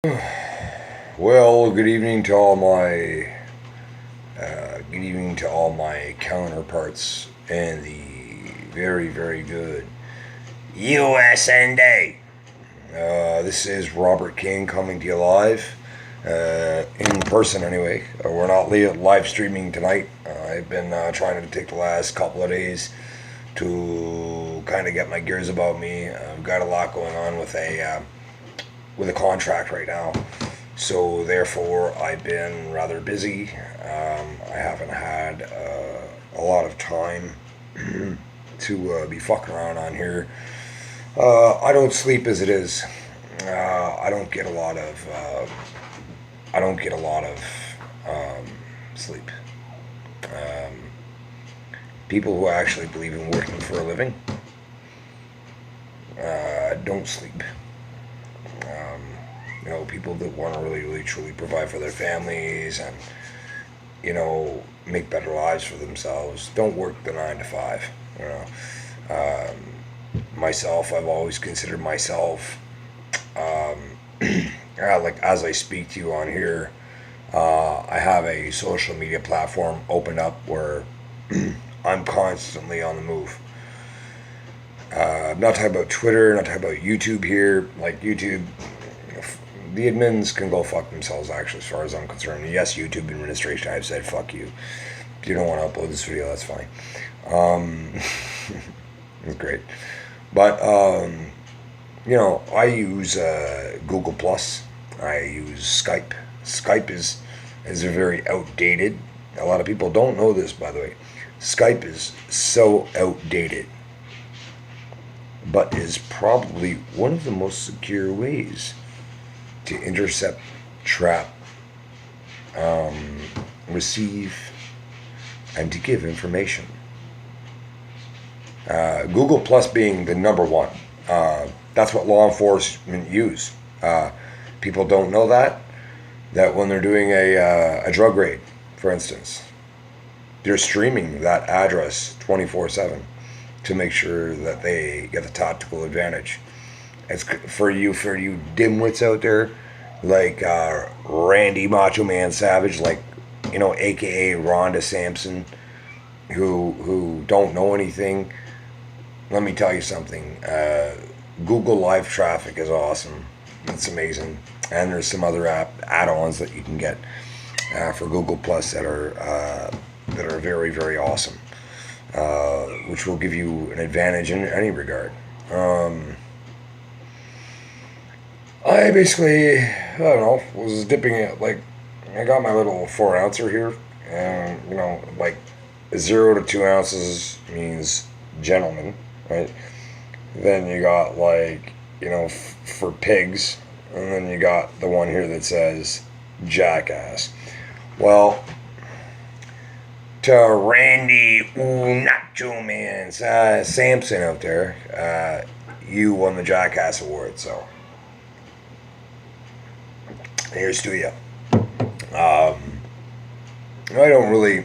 Well, good evening to all my counterparts in the very, very good USND. This is Robert King coming to you live, in person anyway. We're not live streaming tonight. I've been trying to take the last couple of days to kind of get my gears about me. I've got a lot going on with a contract right now. So therefore, I've been rather busy. I haven't had a lot of time to be fucking around on here. I don't sleep as it is. I don't get a lot of. Sleep. People who actually believe in working for a living don't sleep. People that want to really, really, truly provide for their families and, make better lives for themselves don't work the 9 to 5. Myself, I've always considered myself, like as I speak to you on here, I have a social media platform opened up where I'm constantly on the move. I'm not talking about Twitter, not talking about YouTube here. Like YouTube, the admins can go fuck themselves, actually, as far as I'm concerned. Yes, YouTube administration, I've said fuck you. If you don't want to upload this video, that's fine. It's great. But, I use Google Plus. I use Skype. Skype is a very outdated. A lot of people don't know this, by the way. Skype is so outdated, but is probably one of the most secure ways to intercept, trap, receive, and to give information. Google Plus being the number one. That's what law enforcement use. People don't know that when they're doing a drug raid, for instance, they're streaming that address 24/7 to make sure that they get the tactical advantage. It's for you dimwits out there, like Randy Macho Man Savage, like AKA Rhonda Sampson, who don't know anything. Let me tell you something. Google Live Traffic is awesome. It's amazing, and there's some other add-ons that you can get for Google Plus that are very, very awesome, which will give you an advantage in any regard. I basically, I don't know, was dipping it, like, I got my little 4 ouncer here, and, like, 0 to 2 ounces means gentleman, right? Then you got, like, for pigs, and then you got the one here that says jackass. Well, to Randy Nacho Man Sampson out there, you won the Jackass Award, so here's to you. I don't really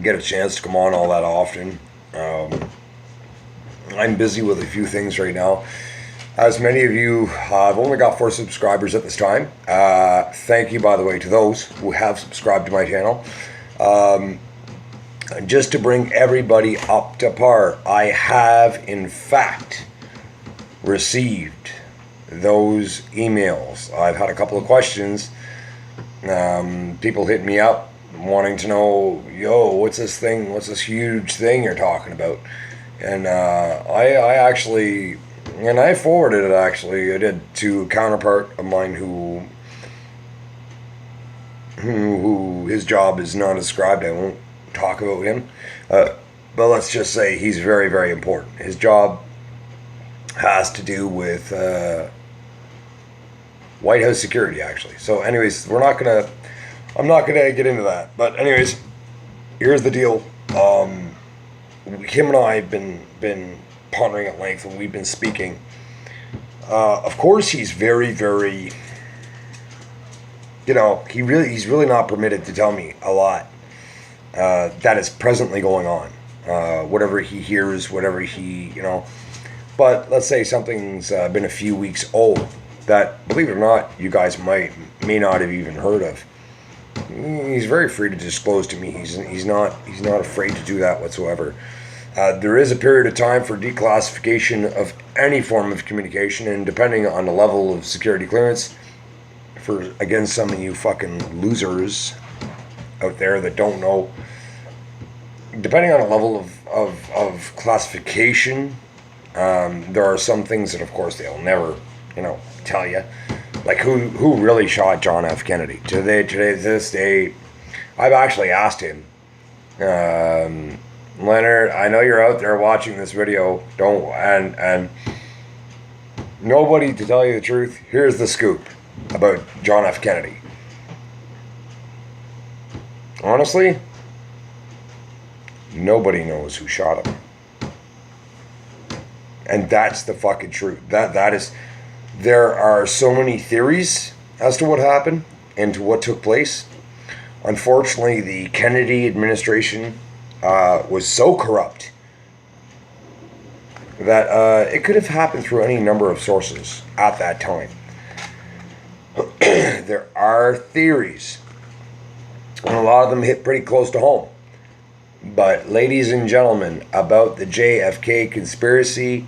get a chance to come on all that often. I'm busy with a few things right now. As many of you, I've only got 4 subscribers at this time. Thank you, by the way, to those who have subscribed to my channel. Just to bring everybody up to par, I have, in fact, received those emails. I've had a couple of questions. People hit me up wanting to know, what's this thing? What's this huge thing you're talking about? And I actually, and I forwarded it, actually, I did, to a counterpart of mine who his job is not described. I won't talk about him. But let's just say he's very, very important. His job has to do with White House security, actually. So anyways, I'm not gonna get into that. But anyways, here's the deal. Him and I have been pondering at length, and we've been speaking. Of course, he's very, very, he's really not permitted to tell me a lot that is presently going on. Whatever he hears, whatever he, but let's say something's been a few weeks old. that, believe it or not, you guys may not have even heard of. He's very free to disclose to me. He's not afraid to do that whatsoever. There is a period of time for declassification of any form of communication, and depending on the level of security clearance, for again some of you fucking losers out there that don't know, depending on the level of classification, there are some things that, of course, they'll never, tell you. Like who really shot John F. Kennedy? To this day, I've actually asked him, Leonard, I know you're out there watching this video. And nobody, to tell you the truth, here's the scoop about John F. Kennedy. Honestly, nobody knows who shot him. And that's the fucking truth. That is, there are so many theories as to what happened and to what took place. Unfortunately, the Kennedy administration was so corrupt that it could have happened through any number of sources at that time. There are theories, and a lot of them hit pretty close to home. But ladies and gentlemen, about the JFK conspiracy,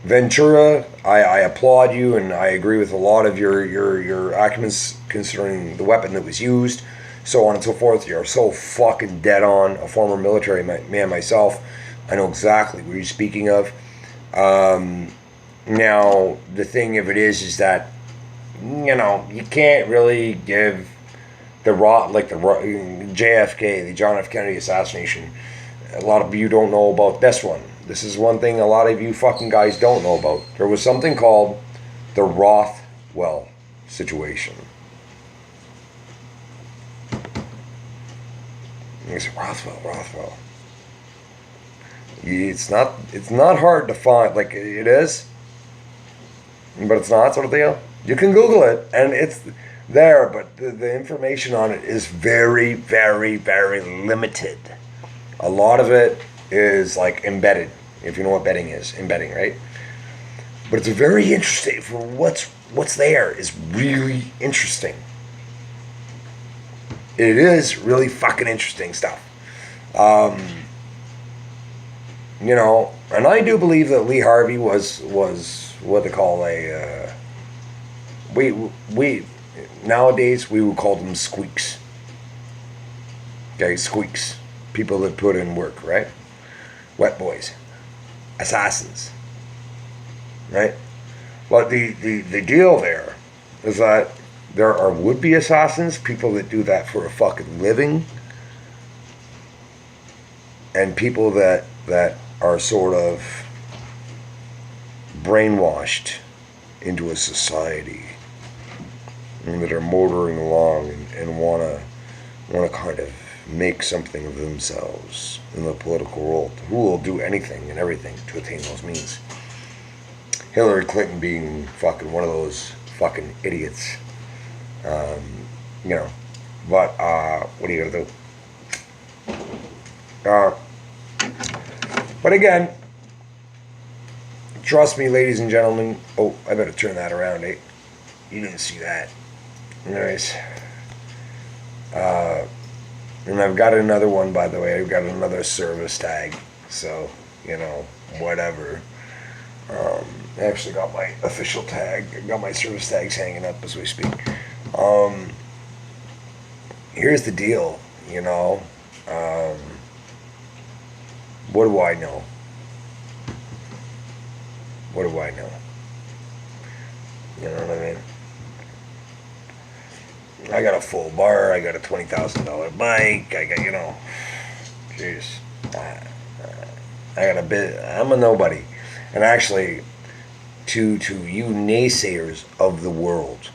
Ventura, I applaud you, and I agree with a lot of your arguments considering the weapon that was used, so on and so forth. You're so fucking dead on. A former military man myself, I know exactly what you're speaking of. Now, the thing of it is that, you can't really give the JFK, the John F. Kennedy assassination. A lot of you don't know about this one. This is one thing a lot of you fucking guys don't know about. There was something called the Rothwell situation. You say, Rothwell. It's not hard to find. Like, it is, but it's not, sort of deal. You can Google it, and it's there, but the information on it is very, very, very limited. A lot of it is like embedded, if you know what embedding, right? But it's very interesting. For what's there is really interesting. It is really fucking interesting stuff. And I do believe that Lee Harvey was what they call a we nowadays we would call them squeaks. Okay, squeaks. People that put in work, right? Wet boys. Assassins. Right? But the deal there is that there are would-be assassins, people that do that for a fucking living, and people that are sort of brainwashed into a society and that are motoring along and want to kind of make something of themselves in the political world, who will do anything and everything to attain those means. Hillary Clinton being fucking one of those fucking idiots. But what are you gonna do? But again, trust me, ladies and gentlemen. Oh, I better turn that around, eh? You didn't see that. Anyways. And I've got another one, by the way. I've got another service tag. So, whatever. I actually got my official tag. I got my service tags hanging up as we speak. Here's the deal, what do I know? What do I know? You know what I mean? I got a full bar. I got a $20,000 bike. I got, jeez. I got a bit. I'm a nobody. And actually, to you naysayers of the world,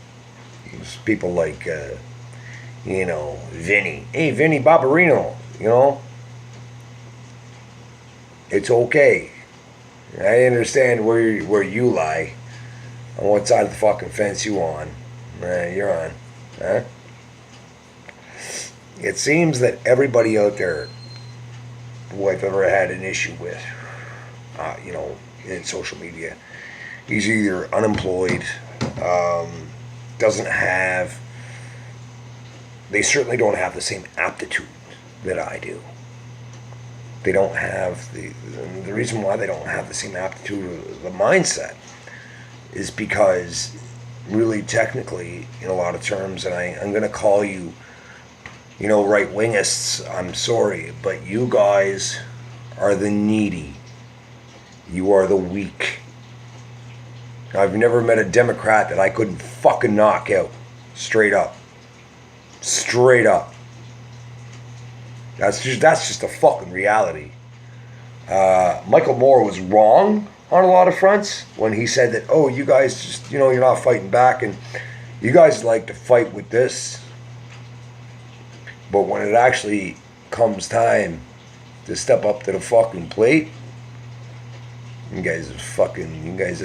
people like, Vinny. Hey, Vinny Barbarino, it's okay. I understand where you lie, on what side of the fucking fence you're on. Huh? It seems that everybody out there who I've ever had an issue with, in social media, He's either unemployed, doesn't have, they certainly don't have the same aptitude that I do. They don't have the reason why they don't have the same aptitude or the mindset is because really technically, in a lot of terms, and I'm going to call you, right-wingists, I'm sorry, but you guys are the needy. You are the weak. I've never met a Democrat that I couldn't fucking knock out. Straight up. Straight up. That's just a fucking reality. Michael Moore was wrong on a lot of fronts when he said that, oh, you guys just, you're not fighting back and you guys like to fight with this. But when it actually comes time to step up to the fucking plate, you guys are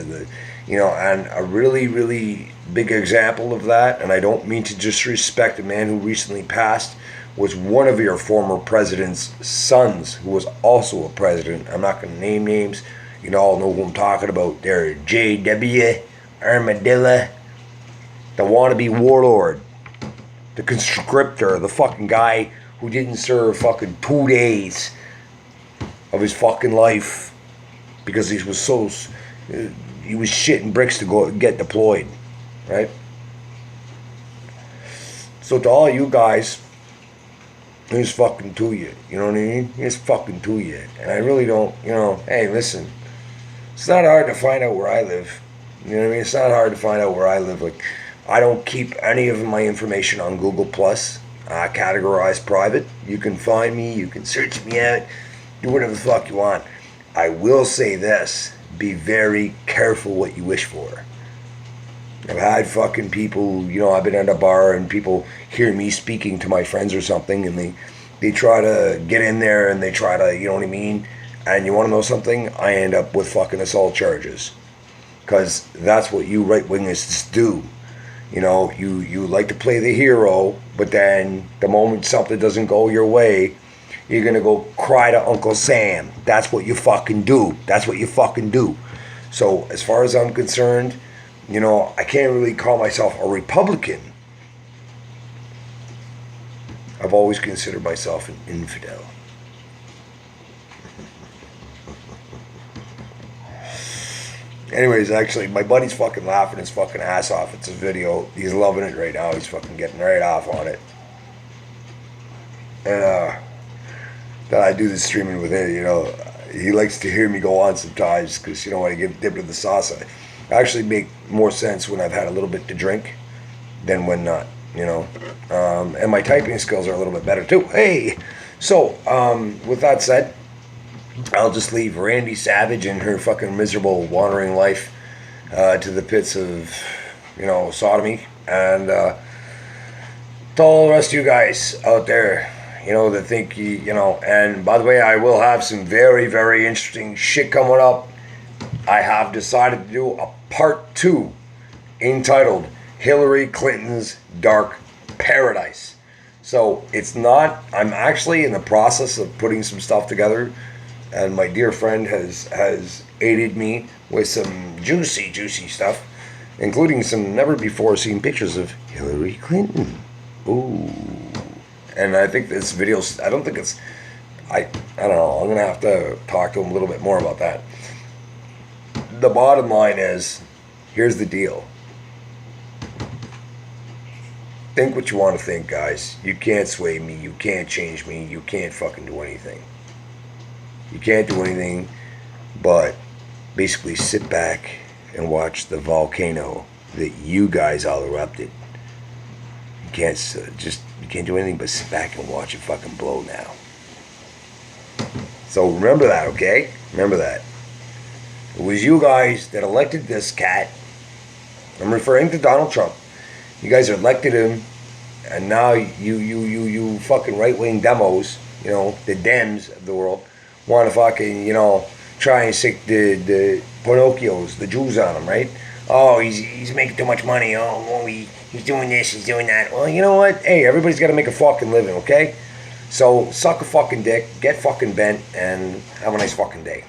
the, and a really, really big example of that, and I don't mean to disrespect a man who recently passed, was one of your former president's sons, who was also a president. I'm not going to name names. You all know who I'm talking about. They're J.W. Armadillo, the wannabe warlord, the conscriptor, the fucking guy who didn't serve fucking 2 days of his fucking life because he was shitting bricks to go get deployed, right? So to all you guys, he's fucking to you. You know what I mean? He's fucking to you. And I really don't, hey, listen. It's not hard to find out where I live. You know what I mean? It's not hard to find out where I live. Like, I don't keep any of my information on Google+. Categorized private. You can find me. You can search me out. Do whatever the fuck you want. I will say this. Be very careful what you wish for. I've had fucking people, I've been at a bar and people hear me speaking to my friends or something and they try to get in there and they try to, you know what I mean? And you want to know something? I end up with fucking assault charges. Because that's what you right-wingists do. You like to play the hero, but then the moment something doesn't go your way, you're going to go cry to Uncle Sam. That's what you fucking do. That's what you fucking do. So as far as I'm concerned, I can't really call myself a Republican. I've always considered myself an infidel. Anyways, actually, my buddy's fucking laughing his fucking ass off. It's a video. He's loving it right now. He's fucking getting right off on it. And, that I do the streaming with him, he likes to hear me go on sometimes because, when I get dipped in the sauce, I actually make more sense when I've had a little bit to drink than when not, and my typing skills are a little bit better too. Hey, so with that said, I'll just leave Randy Savage and her fucking miserable wandering life to the pits of, sodomy, and to all the rest of you guys out there, that think and by the way, I will have some very, very interesting shit coming up. I have decided to do a part 2 entitled Hillary Clinton's Dark Paradise. So it's not, I'm actually in the process of putting some stuff together, and my dear friend has aided me with some juicy stuff, including some never before seen pictures of Hillary Clinton. Ooh. And I think this video, I don't think it's, I don't know, I'm going to have to talk to him a little bit more about that. The bottom line is, here's the deal. Think what you want to think, guys. You can't sway me. You can't change me. You can't fucking do anything. You can't do anything but basically sit back and watch the volcano that you guys all erupted. You can't you can't do anything but sit back and watch it fucking blow now. So remember that, okay? Remember that. It was you guys that elected this cat. I'm referring to Donald Trump. You guys elected him, and now you fucking right-wing demos, the Dems of the world, want to fucking, try and stick the Pinocchios, the Jews on him, right? Oh, he's making too much money. Oh, he's doing this, he's doing that. Well, you know what? Hey, everybody's got to make a fucking living, okay? So suck a fucking dick, get fucking bent, and have a nice fucking day.